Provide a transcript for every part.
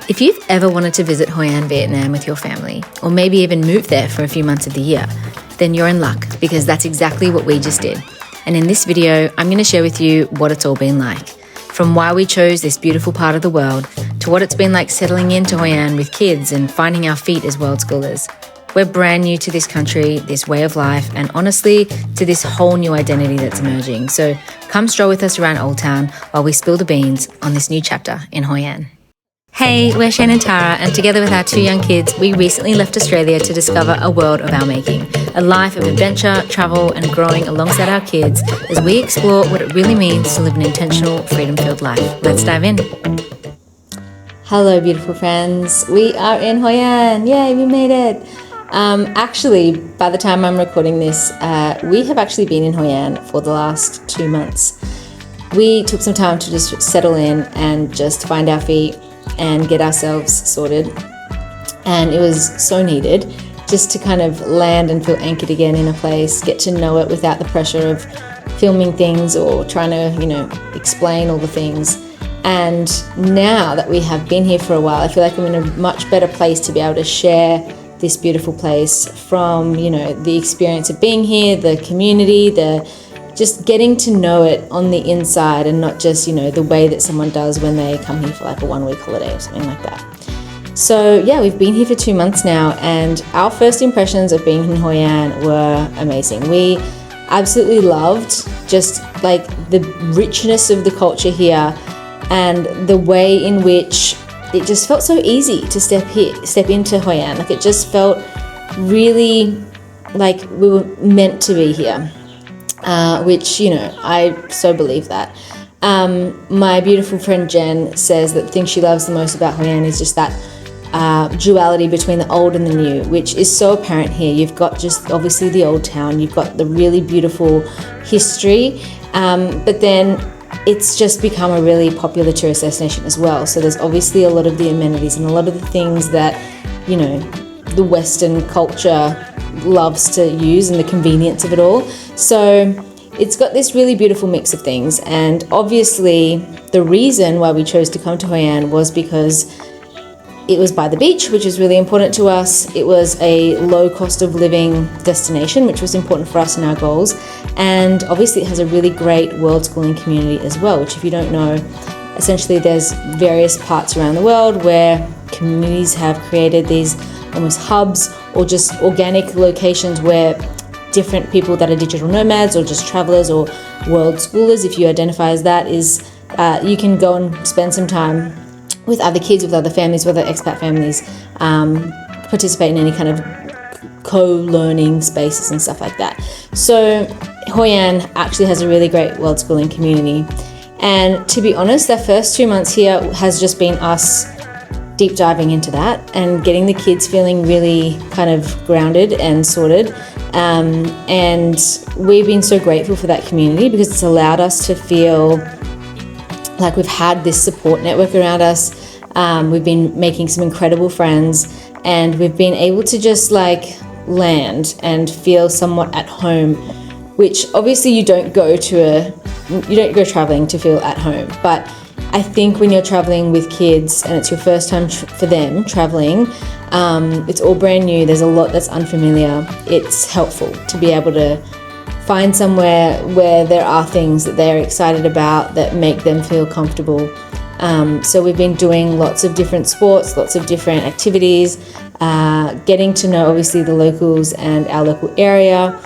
If you've ever wanted to visit Hoi An, Vietnam with your family, or maybe even move there for a few months of the year, then you're in luck because that's exactly what we just did. And in this video, I'm going to share with you what it's all been like. From why we chose this beautiful part of the world, to what it's been like settling into Hoi An with kids and finding our feet as world schoolers. We're brand new to this country, this way of life, and honestly, to this whole new identity that's emerging. So come stroll with us around Old Town while we spill the beans on this new chapter in Hoi An. Hey, we're Shane and Tara, and together with our 2 young kids, we recently left Australia to discover a world of our making, a life of adventure, travel, and growing alongside our kids as we explore what it really means to live an intentional, freedom-filled life. Let's dive in. Hello, beautiful friends. We are in Hoi An. Yay, we made it. Actually, by the time I'm recording this, we have actually been in Hoi An for the last 2 months. We took some time to just settle in and just find our feet and get ourselves sorted, and it was so needed just to kind of land and feel anchored again in a place, get to know it without the pressure of filming things or trying to explain all the things. And now that we have been here for a while, I feel like I'm in a much better place to be able to share this beautiful place from the experience of being here, the community, the just getting to know it on the inside, and not just the way that someone does when they come here for like a 1-week holiday or something like that. So yeah, we've been here for 2 months now, and our first impressions of being in Hoi An were amazing. We absolutely loved just like the richness of the culture here and the way in which it just felt so easy to step into Hoi An. Like it just felt really like we were meant to be here. Which, I so believe that. My beautiful friend Jen says that the thing she loves the most about Hoi An is just that duality between the old and the new, which is so apparent here. You've got just obviously the old town, you've got the really beautiful history, but then it's just become a really popular tourist destination as well. So there's obviously a lot of the amenities and a lot of the things that, the Western culture loves to use and the convenience of it all. So it's got this really beautiful mix of things, and obviously the reason why we chose to come to Hoi An was because it was by the beach, which is really important to us. It was a low cost of living destination, which was important for us in our goals, and obviously it has a really great world schooling community as well, which if you don't know, essentially there's various parts around the world where communities have created these almost hubs or just organic locations where different people that are digital nomads or just travelers or world schoolers, if you identify as that, is you can go and spend some time with other kids, with other families, with other expat families, participate in any kind of co-learning spaces and stuff like that. So Hoi An actually has a really great world schooling community, and to be honest, the first 2 months here has just been us deep diving into that and getting the kids feeling really kind of grounded and sorted. And we've been so grateful for that community because it's allowed us to feel like we've had this support network around us. We've been making some incredible friends, and we've been able to just like land and feel somewhat at home, which obviously you don't go traveling to feel at home. But I think when you're traveling with kids and it's your first time for them traveling, it's all brand new, there's a lot that's unfamiliar. It's helpful to be able to find somewhere where there are things that they're excited about that make them feel comfortable. So we've been doing lots of different sports, lots of different activities, getting to know obviously the locals and our local area.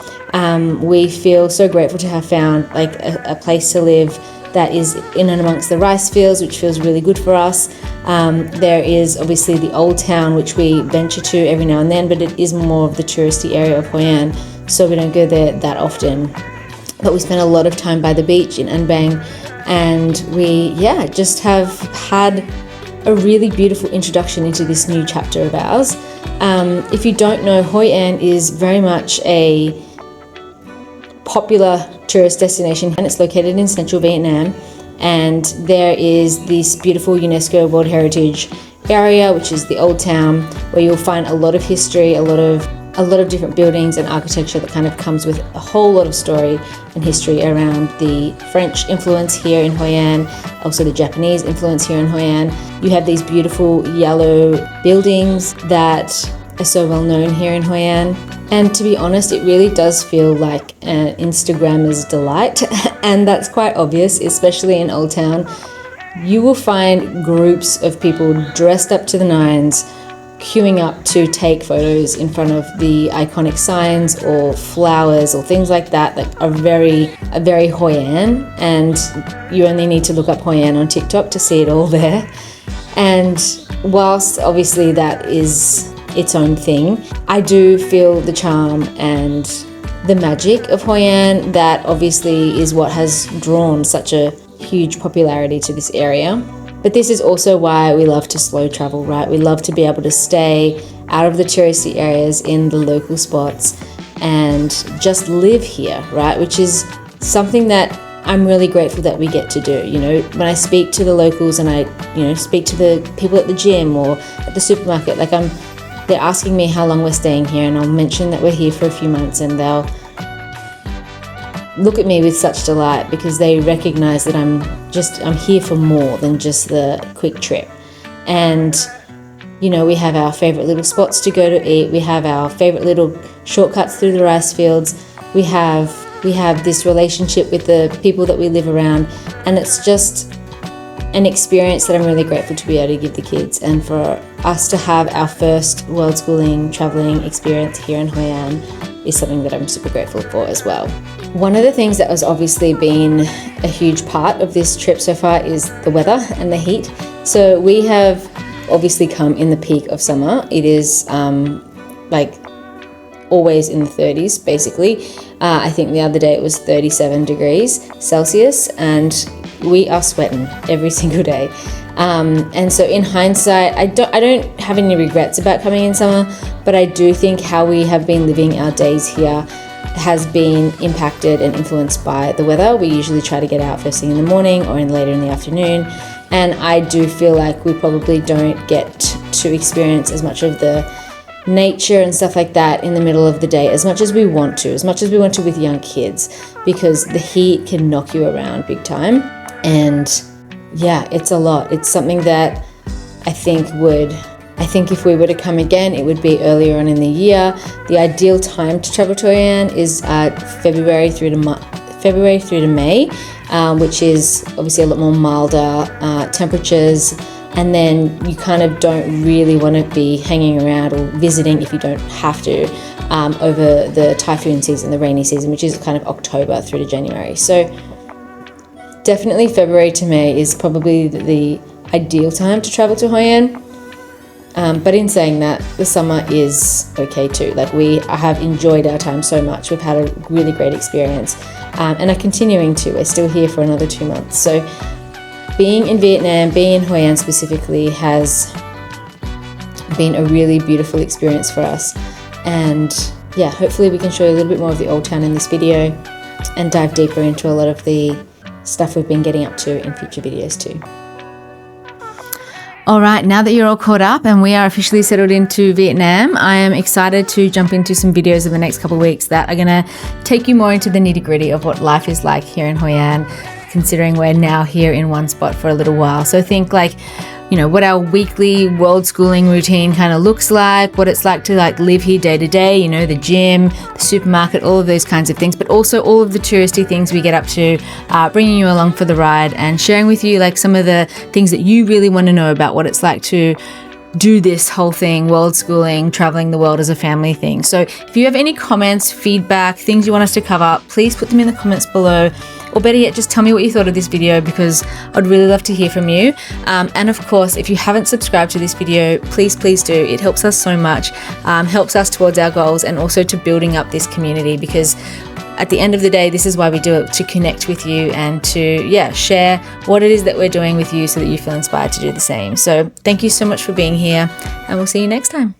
We feel so grateful to have found like a place to live that is in and amongst the rice fields, which feels really good for us. There is obviously the old town, which we venture to every now and then, but it is more of the touristy area of Hoi An, so we don't go there that often. But we spend a lot of time by the beach in An Bang, and we just have had a really beautiful introduction into this new chapter of ours. If you don't know, Hoi An is very much a popular tourist destination, and it's located in central Vietnam, and there is this beautiful UNESCO World Heritage area, which is the Old Town, where you'll find a lot of history, a lot of a lot of different buildings and architecture that kind of comes with a whole lot of story and history around the French influence here in Hoi An, also the Japanese influence here in Hoi An. You have these beautiful yellow buildings that are so well known here in Hoi An. And to be honest, it really does feel like an Instagrammer's delight. And that's quite obvious, especially in Old Town. You will find groups of people dressed up to the nines, queuing up to take photos in front of the iconic signs or flowers or things like that are very Hoi An, and you only need to look up Hoi An on TikTok to see it all there. And whilst obviously that is its own thing, I do feel the charm and the magic of Hoi An that obviously is what has drawn such a huge popularity to this area. But this is also why we love to slow travel, right? We love to be able to stay out of the touristy areas in the local spots and just live here, right? Which is something that I'm really grateful that we get to do. You know, when I speak to the locals and I, speak to the people at the gym or at the supermarket, they're asking me how long we're staying here, and I'll mention that we're here for a few months, and they'll look at me with such delight because they recognize that I'm here for more than just the quick trip. And we have our favorite little spots to go to eat, we have our favorite little shortcuts through the rice fields, we have this relationship with the people that we live around, and it's just an experience that I'm really grateful to be able to give the kids, and for us to have our first world schooling traveling experience here in Hoi An is something that I'm super grateful for as well. One of the things that has obviously been a huge part of this trip so far is the weather and the heat. So we have obviously come in the peak of summer. It is always in the 30s basically. I think the other day it was 37 degrees Celsius, and we are sweating every single day. And so in hindsight, I don't have any regrets about coming in summer, but I do think how we have been living our days here has been impacted and influenced by the weather. We usually try to get out first thing in the morning or later in the afternoon, and I do feel like we probably don't get to experience as much of the nature and stuff like that in the middle of the day as much as we want to with young kids, because the heat can knock you around big time. And yeah, it's a lot. It's something that I think if we were to come again, it would be earlier on in the year. The ideal time to travel to Hoi An is February through to May, which is obviously a lot more milder temperatures. And then you kind of don't really want to be hanging around or visiting if you don't have to over the typhoon season, the rainy season, which is kind of October through to January. So definitely February to May is probably the ideal time to travel to Hoi An. But in saying that, the summer is okay too. We have enjoyed our time so much. We've had a really great experience and are continuing to. We're still here for another 2 months. So being in Vietnam, being in Hoi An specifically, has been a really beautiful experience for us. And yeah, hopefully we can show you a little bit more of the Old Town in this video and dive deeper into a lot of the stuff we've been getting up to in future videos too. All right, now that you're all caught up and we are officially settled into Vietnam, I am excited to jump into some videos in the next couple of weeks that are going to take you more into the nitty-gritty of what life is like here in Hoi An, considering we're now here in one spot for a little while. So think what our weekly world schooling routine kind of looks like, what it's like to live here day to day, the gym, the supermarket, all of those kinds of things, but also all of the touristy things we get up to, bringing you along for the ride and sharing with you some of the things that you really want to know about what it's like to do this whole thing, world schooling, traveling the world as a family thing. So if you have any comments, feedback, things you want us to cover, please put them in the comments below. Or better yet, just tell me what you thought of this video, because I'd really love to hear from you. And of course, if you haven't subscribed to this video, please do. It helps us so much, helps us towards our goals and also to building up this community, because at the end of the day, this is why we do it, to connect with you and to, share what it is that we're doing with you so that you feel inspired to do the same. So thank you so much for being here, and we'll see you next time.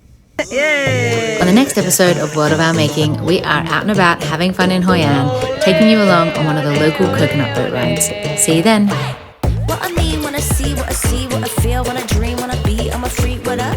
Yay! On the next episode of World of Our Making, we are out and about having fun in Hoi An, taking you along on one of the local coconut boat rides. See you then. What I mean when I see, what I feel, when I dream, when I be, I'm a freak, what up?